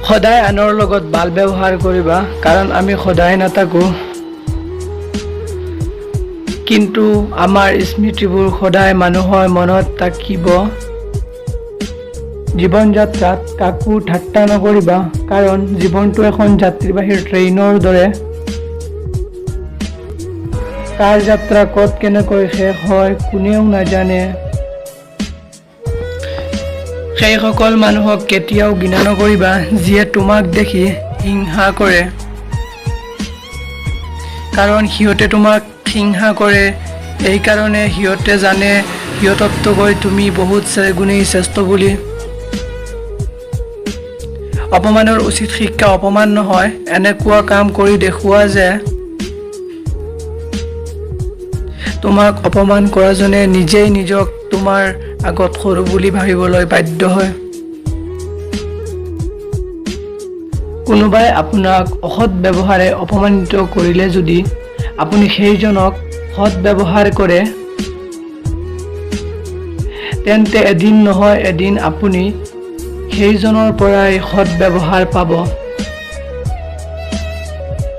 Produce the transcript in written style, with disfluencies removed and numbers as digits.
সদায় আনৰ লগত ভাল ব্যৱহাৰ কৰিবা, কাৰণ আমি সদায় নাথাকো। কিন্তু আমাৰ স্মৃতিবোৰ সদায় মানুহৰ মনত থাকিব। জীৱন যাত্ৰাত কাকো ঠাট্টা নকৰিবা, কাৰণ জীৱনটো এখন যাত্ৰীবাহী ট্ৰেইনৰ দৰে। কাৰ যাত্ৰা ক'ত কেনেকৈ শেষ হয় কোনেও নাজানে। সেইসকল মানুহক কেতিয়াও ঘৃণা নকৰিবা যিয়ে তোমাক দেখি হিংসা কৰে, কাৰণ সিহঁতে তোমাক হিংসা কৰে এইকাৰণে সিহঁতে জানে সিহঁততকৈ তুমি বহুত গুণেই শ্ৰেষ্ঠ বুলি। অপমানৰ উচিত শিক্ষা অপমান নহয়, এনেকুৱা কাম কৰি দেখুওৱা যে তোমাক অপমান কৰাজনে নিজেই নিজক তোমাৰ আগত সৰু বুলি ভাবিবলৈ বাধ্য হয়। কোনোবাই আপোনাক অসৎ ব্যৱহাৰে অপমানিত কৰিলে যদি আপুনি সেইজনক সৎ ব্যৱহাৰ কৰে, তেন্তে এদিন নহয় এদিন আপুনি সেইজনৰ পৰাই সৎ ব্যৱহাৰ পাব।